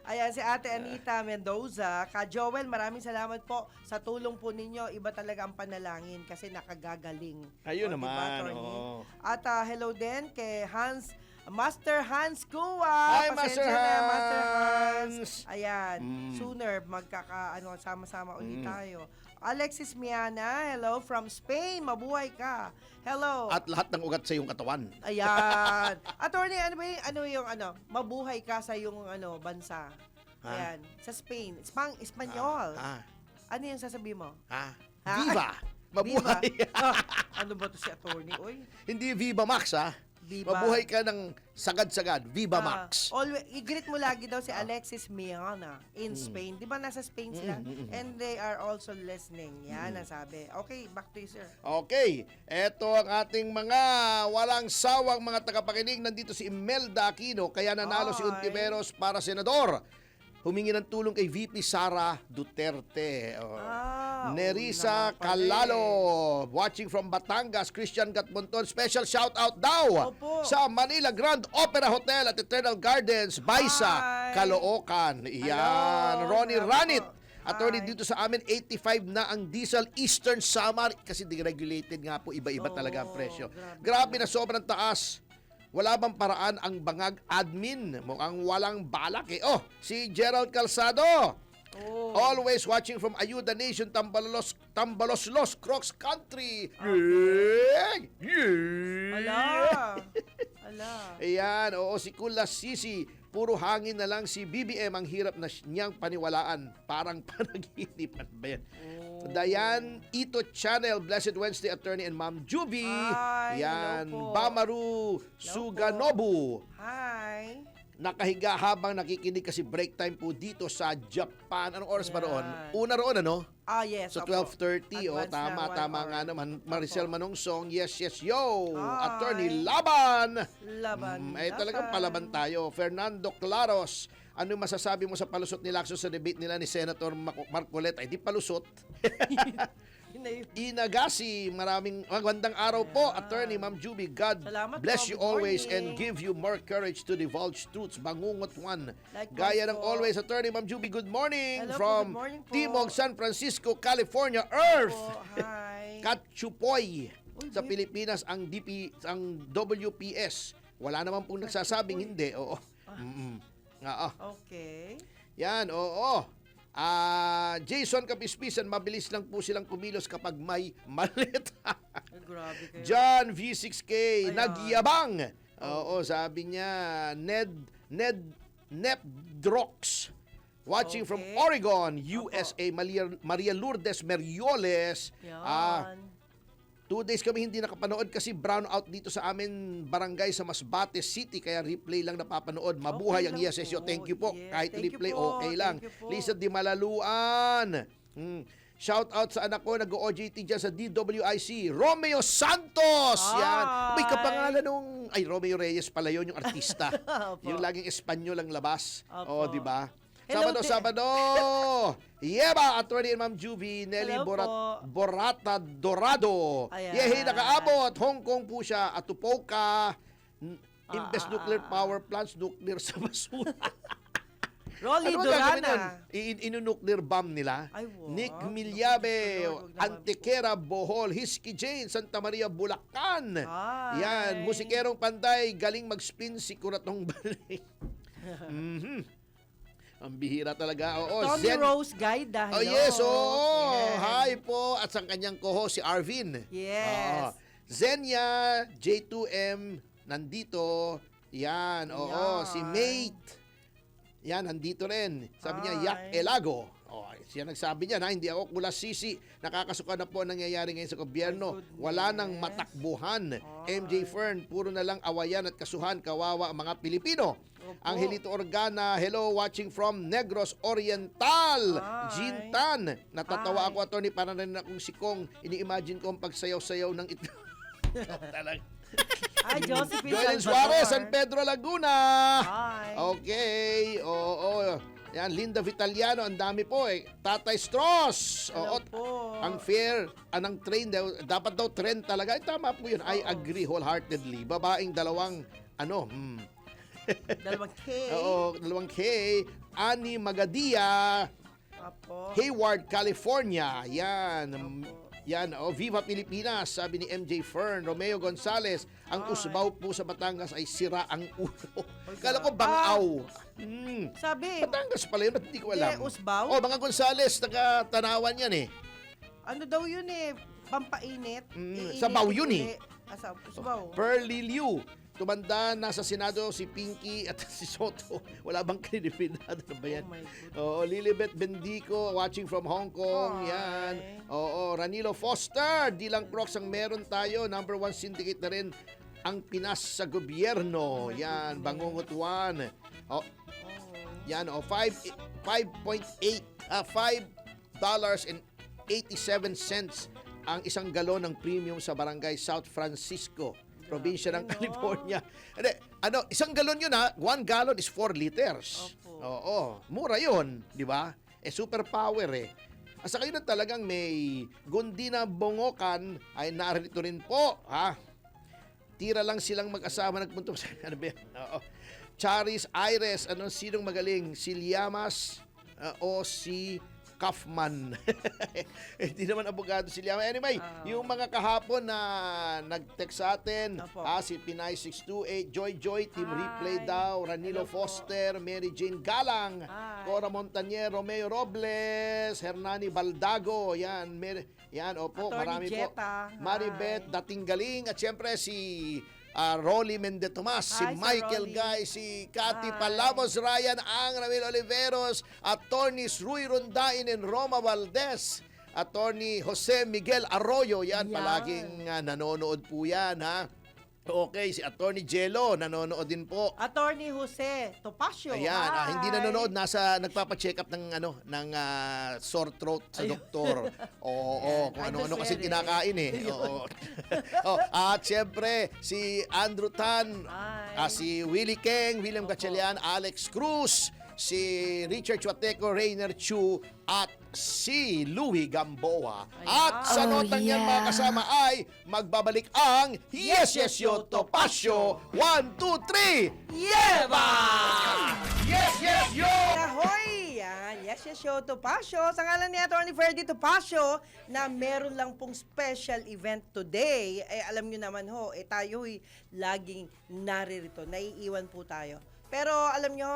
Ayan, si Ate Anita Mendoza. Ka Joel, maraming salamat po sa tulong po ninyo. Iba talaga ang panalangin kasi nakagagaling. Ayun O, diba, naman, attorney? oo. At hello din kay Master Hans Kua. Hi, Pasensya Master na, Master Hans. Hans. Ayan, Mm. sooner sama-sama ulit tayo. Alexis Miana, hello from Spain. Mabuhay ka. Hello. At lahat ng ugat sa iyong katawan. Ayan. Attorney, mabuhay ka sa iyong bansa. Ha? Ayan. Sa Spain. Espanyol. Ano yung sasabihin mo? Ah, Ha? Viva! Mabuhay! Viva. Ano ba to si attorney? Oy. Hindi Viva Max, ha? Viva. Mabuhay ka ng sagad-sagad. Viva Max. Always, i-greet mo lagi daw si Alexis Miana in Spain. Di ba nasa Spain sila? And they are also listening. Yan ang sabi. Okay, back to you, sir. Okay, eto ang ating mga walang sawang mga tagapakinig. Nandito si Imelda Aquino, kaya nanalo si Hi. Untiveros para senador. Humingi ng tulong kay VP Sara Duterte. Oh. Nerisa naman pala Calalo, watching from Batangas, Christian Gatmonton. Special shout out daw Opo. sa Manila Grand Opera Hotel at Eternal Gardens, Baisa, Hi. Caloocan. Iyan, Hello, Ronnie grabe Ranit. po. Attorney, Hi. dito sa amin, 85 na ang diesel Eastern Samar kasi deregulated nga po, iba-iba talaga ang presyo. Grabe na sobrang taas. Wala bang paraan ang bangag admin? Mukhang walang balak eh. Oh, si Gerald Calzado. Oh. Always watching from Ayuda Nation, Tambaloslos, Crocs Country. Ala. Ala. Ayan, oo, si Kula Sisi. Puro hangin na lang si BBM. Ang hirap na niyang paniwalaan. Parang panaginip. Ano ba yan? Dayan, Ito Channel, Blessed Wednesday Attorney and Ma'am Juby. Hi, Yan, hello po. Bamaru Suganobu. Hi. Nakahiga habang nakikinig kasi break time po dito sa Japan. Anong oras ba roon? Yan. Una roon, ano? Yes. So opo. 12:30, Advance na, 1 tama hour. nga naman. Maricel Opo. Manungsong, yes, yo! Hi. Attorney Laban! Laban. Talagang laban. palaban tayo. Fernando Claros, ano masasabi mo sa palusot ni Lacson sa debate nila ni Senator Marcoleta? Ay, di palusot. Yun na yun. Inagasi, maraming magandang araw po, Attorney Ma'am Juby. God Salamat bless po. you Good always morning. and give you more courage to divulge truths. Bangungot one. Likewise Gaya ng po. always, Attorney Ma'am Juby, good morning Hello po, from good morning po. Timog, San Francisco, California, Earth. Po, hi. Katchupoy. Uy, Sa babe. Pilipinas, ang WPS. Wala naman pong nagsasabing hindi. Oo. Okay. Yan, oo. Jason Kapispisan, mabilis lang po silang kumilos kapag may malita. grabe kayo. John V6K, Ayan. nagyabang. Oo, sabi niya, Nepdrox. Watching from Okay. Oregon, USA, Maria Lourdes Merioles. Yan. 2 days kami hindi nakapanood kasi brownout dito sa amin barangay sa Masbate City kaya replay lang napapanood. Mabuhay Okay ang lang Yes, po. Thank you po. Yes, Kahit thank you replay po. okay lang. Thank you po. Lisa Di Malaluan. Shout out sa anak ko nag-OJT dyan sa DWIC. Romeo Santos. Yan. May kapangalan nung Romeo Reyes pala yun, yung artista. Opo. Yung laging Espanyol ang labas. Opo. O, di ba? Hello, Sabado. Yeba, Attorney and Ma'am Juvie, Nelly Hello po. Borata Dorado. Ayan. Yehi, nakaabot. Hong Kong po siya. Atupoka. Invest nuclear power plants, nuclear sa basura. Rolly Ano ba gagawin Durana. yun? Inu-nuclear bomb nila? Ay, wag. Nick Wag Milyabe, naman po. Antequera, Bohol, Hiski Jane, Santa Maria, Bulacan. Hi. Yan, musikerong panday, galing mag-spin si Kuratong Balik. Mhm. Ang bihira talaga. Oo, Tony Rose Gaida. Oh, hello. yes, oo. Yes. Hi po. At sa kanyang co-host, si Arvin. Yes. Oo. Zenia, J2M, nandito. Yan, oo. Yan. Si Mate. Yan, nandito rin. Sabi niya, Hi. Yak Elago. Oh, siya nagsabi niya, na hindi ako kulas sisi. Nakakasuka na po ang nangyayari ngayon sa gobyerno. My goodness. Wala nang matakbuhan. MJ Fern, puro na lang awayan at kasuhan. Kawawa ang mga Pilipino. Opo. Angelito Organa, hello, watching from Negros Oriental. Hi. Jean Tan, natatawa Hi. ako, attorney, para rin akong si Kong. Ini-imagine ko ang pagsayaw-sayaw ng ito. Talaga. Hi, Josephine Joel Salvador. Suarez, San Pedro, Laguna. Hi. Okay, oo. Yan, Linda Vitaliano, ang dami po eh. Tatay Strauss. Hello Oo, po. ang fair, anang train daw, dapat daw trend talaga. Ay, tama po yun. I agree wholeheartedly. Babaeng dalawang, Dalawang K. oo, dalawang K. Ani Magadia, Apo. Hayward, California. Yan. Yan, Viva Pilipinas, sabi ni MJ Fern. Romeo Gonzales, ang Hi. usbaw po sa Batangas ay sira ang ulo. Kala ko bangaw. Sabi, Batangas pala yun, ba't hindi ko alam? Hindi, Usbaw? Oh, mga Gonzales, taga-Tanawan yan eh. ano daw yun eh, pampainit. Iinit sabaw yun uli. Sa Usbaw. Pearly Liu, tumanda na sa Senado si Pinky at si Soto. Wala bang kredibilidad? Ano ba yan? Oh my goodness. Oo, Lilibet Bendico, watching from Hong Kong. Hi. Yan. Oo, Ranilo Foster, di lang Crocs ang meron tayo. Number 1 syndicate na rin ang Pinas sa gobyerno. Yan, Bangungot 1. Oh, yan, $5.87 ang isang galon ng premium sa barangay South Francisco, probinsya ng California. Hindi, isang galon yun ha, 1 gallon is 4 liters. Opo. Oo, mura yun, di ba? Super power eh. Asa kayo na talagang may gundi na bongokan ay narito rin po, ha? Tira lang silang mag-asama nagpunto sa ano ba yan? Oo. Charis Aires, sinong magaling? Si Liamas o si Kaufman? Hindi naman abogado si Liamas. Anyway, yung mga kahapon na nag-text sa atin, Opo. si Pinay 628, Joy, Team Hi. Replay daw, Ranilo Hello po. Foster, Mary Jane Galang, Hi. Cora Montanier, Romeo Robles, Hernani Baldago, yan, opo, Attorney marami Jetta. po. Maribeth, Hi. dating galing, at syempre si Rolly Mende Tomas, si Hi, Sir Michael Rolly. Guy, si Cathy Hi. Palamos, Ryan Ang, Ramil Oliveros, Attorneys Rui Rondain and Roma Valdez, Attorney Jose Miguel Arroyo, yan, Yan. palaging nanonood po yan, ha? Okay, si Attorney Jello, nanonood din po. Attorney Jose Topacio. Ayan, Hi. hindi nanonood, nagpapa-check up ng sore throat sa doktor. Oo, kung Ay, ano-ano kasi Jose, kinakain eh. Oo. At syempre, si Andrew Tan, Hi. si Willie Keng, William Gatchalian, Alex Cruz, si Richard Chuateco, Rainer Chu, at si Louie Gamboa. At sa notang yan mga kasama ay magbabalik ang Yes, Yes, Yo, Topacio. 1, 2, 3, Yeba! Yes, Yes, Yo! Ahoy! Yan. Yes, yes, show Topacio. Sa ngalan ni Atty. Ferdy Topacio na meron lang pong special event today. Alam nyo naman ho, tayo'y laging naririto. Naiiwan po tayo. Pero alam nyo,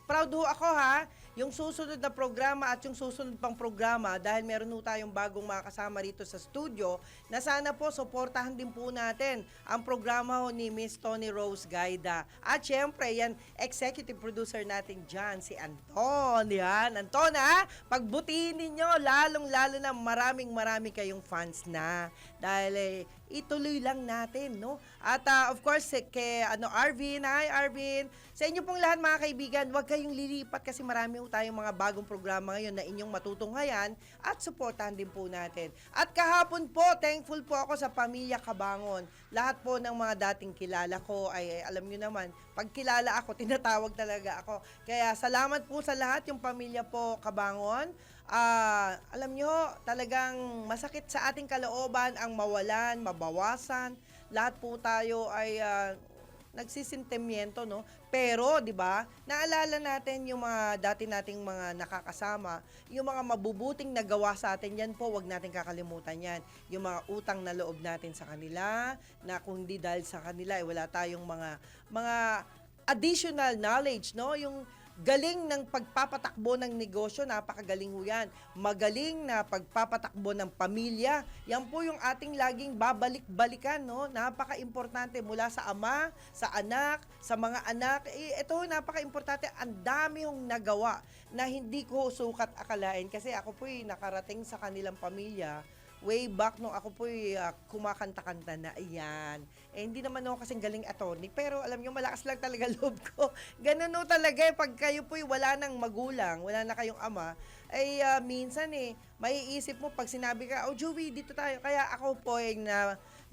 proud ho ako ha, yung susunod na programa at yung susunod pang programa, dahil meron po tayong bagong mga kasama rito sa studio, na sana po suportahan din po natin ang programa ho ni Miss Tony Rose Gaida. At syempre, yan, executive producer natin dyan, si Anton. Yan, Anton ha, pagbutihin ninyo, lalong-lalo na maraming kayong fans na. Dahil ituloy lang natin, no? At of course, kay Arvin, hi Arvin. Sa inyo pong lahat mga kaibigan, huwag kayong lilipat kasi marami po tayong mga bagong programa ngayon na inyong matutunghayan at suportahan din po natin. At kahapon po, thankful po ako sa pamilya Kabangon. Lahat po ng mga dating kilala ko ay alam nyo naman, pag kilala ako, tinatawag talaga ako. Kaya salamat po sa lahat yung pamilya po Kabangon. Alam nyo, talagang masakit sa ating kalooban ang mawalan, mabawasan. Lahat po tayo ay nagsisintimiento, no? Pero, di ba, naalala natin yung mga dati nating mga nakakasama, yung mga mabubuting nagawa sa atin, yan po, wag natin kakalimutan yan. Yung mga utang na loob natin sa kanila, na kung hindi dahil sa kanila, wala tayong mga additional knowledge, no? Yung galing ng pagpapatakbo ng negosyo, napakagaling ho yan. Magaling na pagpapatakbo ng pamilya, yan po yung ating laging babalik-balikan, no? Napaka-importante mula sa ama, sa anak, sa mga anak. Ito, napaka-importante. Ang dami hong nagawa na hindi ko sukat akalain kasi ako po'y nakarating sa kanilang pamilya way back nung ako po'y kumakanta-kanta na, ayan. Hindi naman ako kasing galing attorney, pero alam nyo, malakas lang talaga loob ko. Ganun no talaga, pag kayo po'y wala nang magulang, wala na kayong ama, ay minsan maiisip mo pag sinabi ka, oh Joey, dito tayo. Kaya ako po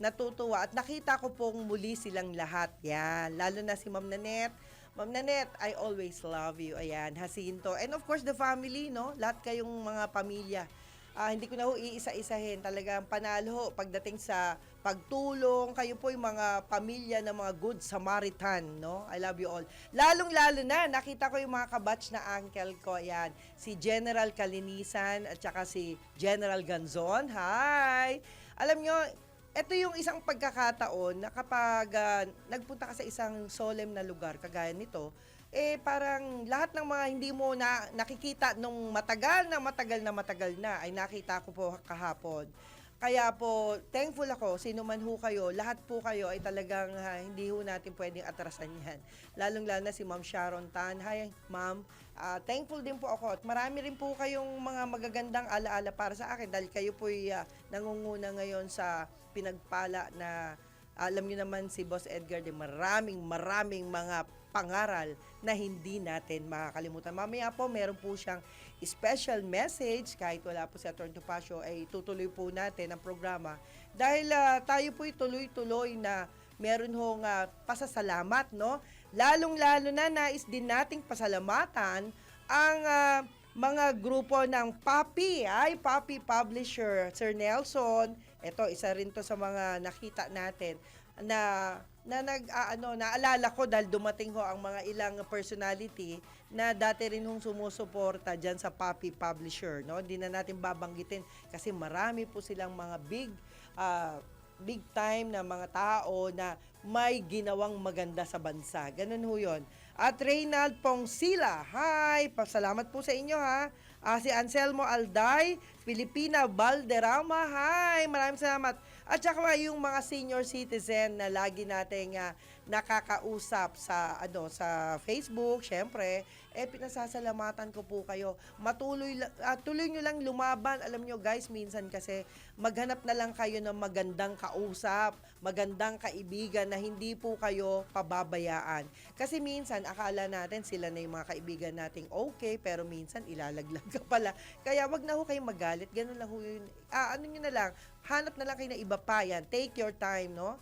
natutuwa at nakita ko pong muli silang lahat. Yan, lalo na si Ma'am Nanette. Ma'am Nanette, I always love you. Ayan, Jacinto. And of course, the family, no? Lahat kayong mga pamilya. Hindi ko na ho iisa-isahin. Talagang panalo ho pagdating sa pagtulong. Kayo po yung mga pamilya ng mga good Samaritan, no? I love you all. Lalong-lalo na, nakita ko yung mga kabatch na uncle ko. Ayan, si General Kalinisan at saka si General Ganzon. Hi! Alam nyo, ito yung isang pagkakataon na kapag nagpunta ka sa isang solemn na lugar, kagaya nito, parang lahat ng mga hindi mo nakikita nung matagal na ay nakita ko po kahapon. Kaya po, thankful ako, sino man ho kayo, lahat po kayo ay talagang hindi ho natin pwedeng atrasan yan. Lalong-lalo na si Ma'am Sharon Tan. Hi, Ma'am. Thankful din po ako at marami rin po kayong mga magagandang alaala para sa akin dahil kayo po'y nangunguna ngayon sa pinagpala na alam niyo naman si Boss Edgar de maraming mga pangaral na hindi natin makakalimutan. Mamaya po, meron po siyang special message, kahit wala po si Atty. Topacio, ay tutuloy po natin ang programa. Dahil tayo po'y tuloy-tuloy na meron hong pasasalamat, no? Lalong-lalo na nais din nating pasalamatan ang mga grupo ng Papi Publisher, Sir Nelson. Ito, isa rin to sa mga nakita natin na naalala ko dahil dumating ho ang mga ilang personality na dati rin hong sumusuporta dyan sa Papi Publisher, no? Hindi na natin babanggitin kasi marami po silang mga big time na mga tao na may ginawang maganda sa bansa. Ganun ho yun. At Reynald Pongsila, hi! Pasalamat po sa inyo ha. Si Anselmo Alday, Filipina Valderrama, hi! Maraming salamat. At saka yung mga senior citizen na lagi nating nakakausap sa Facebook, syempre, pinasasalamatan ko po kayo. Tuloy nyo lang lumaban. Alam nyo guys, minsan kasi maghanap na lang kayo ng magandang kausap, magandang kaibigan na hindi po kayo pababayaan. Kasi minsan, akala natin sila na yung mga kaibigan nating okay, pero minsan ilalaglag ka pala. Kaya wag na ho kayong magalit. Ganun lang ho yun. Ano nyo na lang, hanap na lang kayo na iba pa yan. Take your time, no?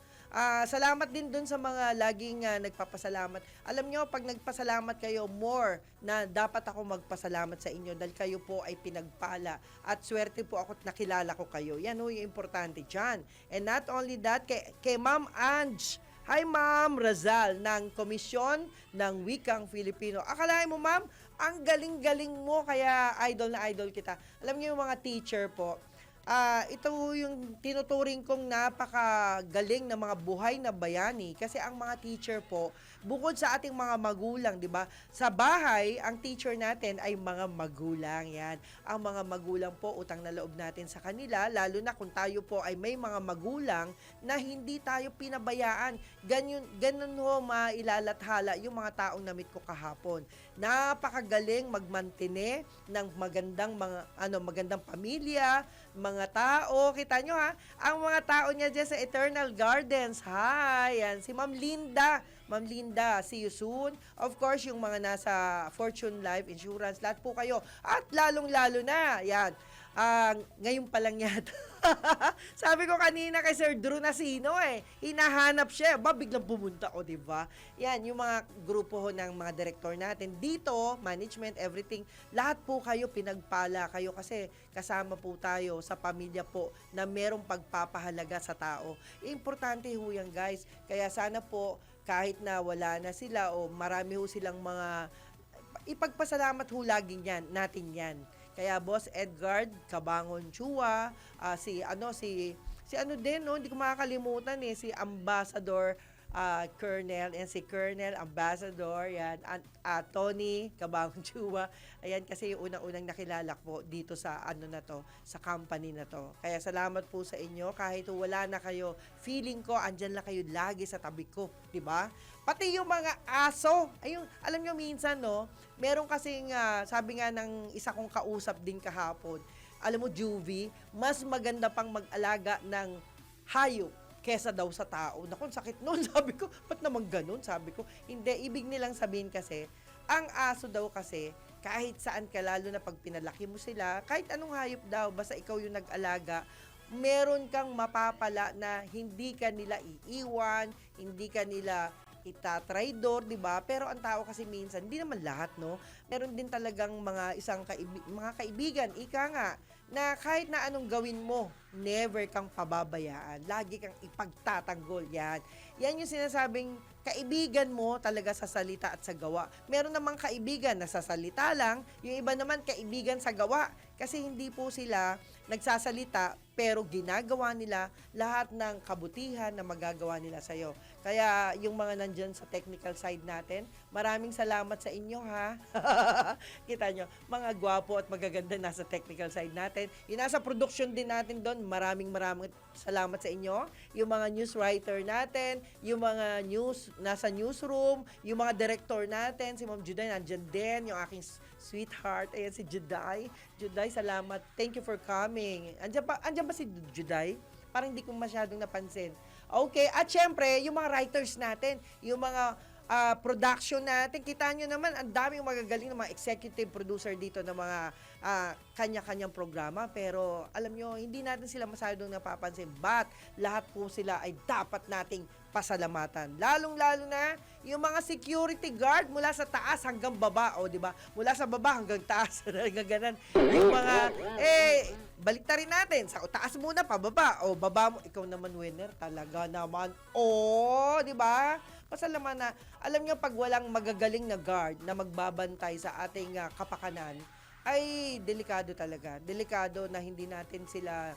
Salamat din dun sa mga laging nagpapasalamat. Alam nyo, pag nagpasalamat kayo, more na dapat ako magpasalamat sa inyo dahil kayo po ay pinagpala at swerte po ako at nakilala ko kayo. Yan ho yung importante dyan. And not only that, kay Ma'am Ange, hi Ma'am Razal ng Komisyon ng Wikang Filipino. Akalain mo Ma'am, ang galing-galing mo kaya idol na idol kita. Alam niyo yung mga teacher po, ito yung tinuturing kong napakagaling na mga buhay na bayani kasi ang mga teacher po, bukod sa ating mga magulang, di ba? Sa bahay, ang teacher natin ay mga magulang. Yan. Ang mga magulang po, utang na loob natin sa kanila, lalo na kung tayo po ay may mga magulang na hindi tayo pinabayaan. Ganun ho mailalathala yung mga taong namit ko kahapon. Napakagaling magmantine ng magandang pamilya, mga tao. Kita nyo ha, ang mga tao niya dyan sa Eternal Gardens. Hi, yan, si Ma'am Linda. Ma'am Linda, see you soon. Of course, yung mga nasa Fortune Life Insurance, lahat po kayo. At lalong-lalo na, yan, ngayon pa lang yata. Sabi ko kanina kay Sir Drew Nasino hinahanap siya. Biglang pumunta o, di ba? Yan, yung mga grupo ho ng mga direktor natin. Dito, management, everything, lahat po kayo pinagpala kayo kasi kasama po tayo sa pamilya po na merong pagpapahalaga sa tao. Importante ho yan, guys. Kaya sana po, kahit na wala na sila o marami ho silang mga ipagpasalamat ho lagi natin yan. Kaya Boss Edgard Cabangon Chua, si ano din, no, hindi ko makakalimutan si Ambassador Colonel, and si Colonel Ambassador, yan, Tony Cabangon Chua. Ayan, kasi yung unang-unang nakilala po dito sa sa company na to. Kaya salamat po sa inyo. Kahit wala na kayo, feeling ko, andyan lang kayo lagi sa tabi ko, di ba? Pati yung mga aso. Ayun, alam nyo minsan, no, meron kasing, sabi nga ng isa kong kausap din kahapon, alam mo, Juvie, mas maganda pang mag-alaga ng hayop kesa daw sa tao. Naku, sakit nun. Sabi ko, ba't naman ganun? Sabi ko, hindi, ibig nilang sabihin kasi, ang aso daw kasi, kahit saan ka, lalo na pag pinalaki mo sila, kahit anong hayop daw, basta ikaw yung nag-alaga, meron kang mapapala na hindi ka nila iiwan, hindi ka nila itatraidor, di ba? Pero ang tao kasi minsan, hindi naman lahat, no? Meron din talagang mga kaibigan, ika nga, na kahit na anong gawin mo, never kang pababayaan. Lagi kang ipagtatanggol. Yan. Yan yung sinasabing kaibigan mo talaga sa salita at sa gawa. Meron namang kaibigan na sa salita lang, yung iba naman kaibigan sa gawa. Kasi hindi po sila nagsasalita, pero ginagawa nila lahat ng kabutihan na magagawa nila sa'yo. Kaya yung mga nandyan sa technical side natin, maraming salamat sa inyo, ha? Kita nyo, mga gwapo at magaganda nasa technical side natin. Yung nasa production din natin doon, maraming salamat sa inyo. Yung mga news writer natin, yung mga nasa newsroom, yung mga director natin, si Ma'am Juday, nandyan din, yung aking sweetheart, ayan si Juday. Juday, salamat. Thank you for coming. Andyan ba si Juday? Parang hindi ko masyadong napansin. Okay, at syempre, yung mga writers natin, yung mga production natin, kita nyo naman, ang daming magagaling ng mga executive producer dito ng mga kanya-kanyang programa. Pero alam nyo, hindi natin sila masyadong napapansin. But lahat po sila ay dapat nating pasalamatan. Lalong-lalo na yung mga security guard mula sa taas hanggang baba. O, di ba? Mula sa baba hanggang taas. Hanggang ganan. Yung mga, baliktarin natin. Sa taas muna, pababa. O, baba mo. Ikaw naman, winner. Talaga naman. O, di ba? Pasalamat na. Alam nyo, pag walang magagaling na guard na magbabantay sa ating kapakanan, ay delikado talaga. Delikado na hindi natin sila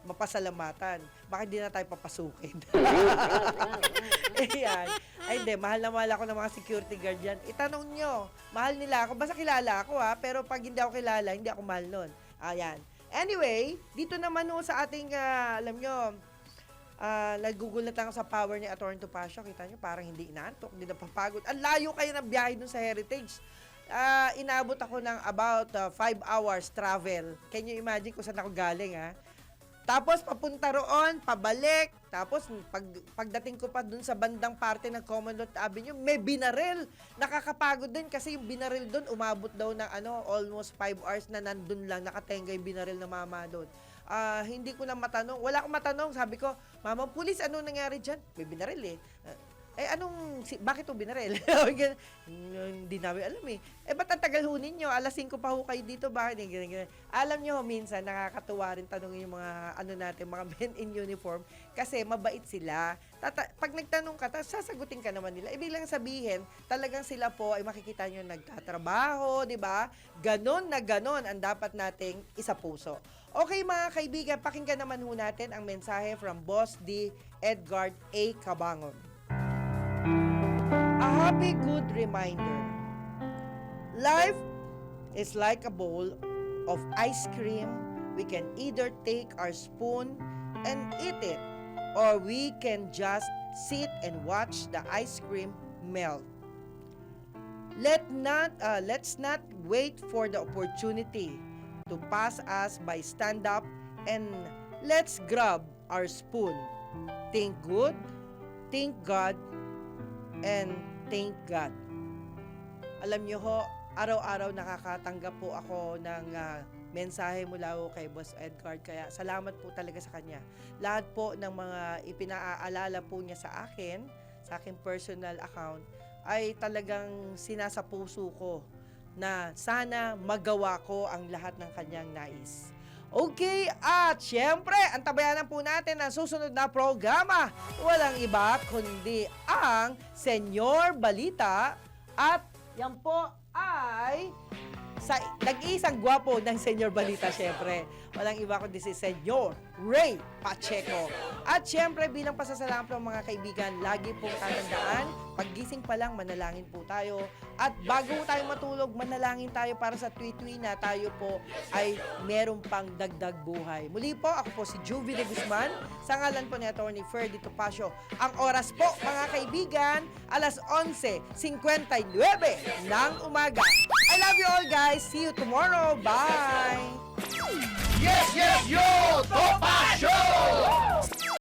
mapasalamatan. Baka hindi na tayo papasukin. Ayan. Ay, hindi. Mahal na mahal ako ng mga security guard yan. Itanong nyo, mahal nila ako. Basta kilala ako, ha? Pero pag hindi ako kilala, hindi ako mahal nun. Ayan. Anyway, dito naman sa ating, alam nyo, nagugulat lang sa power ni Atty. Topacio. Kita nyo, parang hindi inaantok, hindi napapagod. Ang layo kayo ng biyahe dun sa Heritage. Inabot ako ng about 5 hours travel. Can you imagine kung saan ako galing, ha? Tapos, papunta roon, pabalik. Tapos, pagdating ko pa dun sa bandang parte ng Commonwealth Avenue, may binaril. Nakakapagod din kasi yung binaril dun, umabot daw ng almost 5 hours na nandun lang, nakatenga yung binaril na mama dun. Hindi ko na matanong. Wala akong matanong. Sabi ko, Mama, pulis, ano nangyari dyan? May binaril bakit ito binaril? Hindi namin alam ba't ang tagal ho ninyo? Alas 5 pa ho kayo dito, bakit? Alam nyo, minsan, nakakatuwa rin tanongin yung mga, natin, mga men in uniform, kasi mabait sila. Pag nagtanong ka, sasagutin ka naman nila. Ibig lang sabihin, talagang sila po ay makikita nyo nagtatrabaho, di ba? Ganon na ganon ang dapat nating isapuso. Okay, mga kaibigan, pakinggan naman ho natin ang mensahe from Boss D. Edgard A. Cabangon. happy good reminder. Life is like a bowl of ice cream. We can either take our spoon and eat it, or we can just sit and watch the ice cream melt. Let's not wait for the opportunity to pass us by. Stand up and let's grab our spoon. Think good, think God, and thank God. Alam niyo ho, araw-araw nakakatanggap po ako ng mensahe mula ho kay Boss Edgar. Kaya salamat po talaga sa kanya. Lahat po ng mga ipinaalala po niya sa akin, sa aking personal account, ay talagang sinasapuso ko na sana magawa ko ang lahat ng kanyang nais. Okay, at syempre, antabayanan po natin ang susunod na programa. Walang iba kundi ang Senyor Balita, at yan po ay sa nag-iisang gwapo ng Senyor Balita, syempre. Walang iba kundi si Senyor Ray Pacheco. At syempre, bilang pasasalamat po mga kaibigan, lagi pong tatandaan, paggising pa lang, manalangin po tayo. At bago tayo matulog, manalangin tayo para sa tweet-tweet na tayo po ay meron pang dagdag buhay. Muli po, ako po si Juvie de Guzman, sa ngalan po ni Atty. Ferdy Topacio. Ang oras po, mga kaibigan, alas 11:59 ng umaga. I love you all, guys. See you tomorrow. Bye!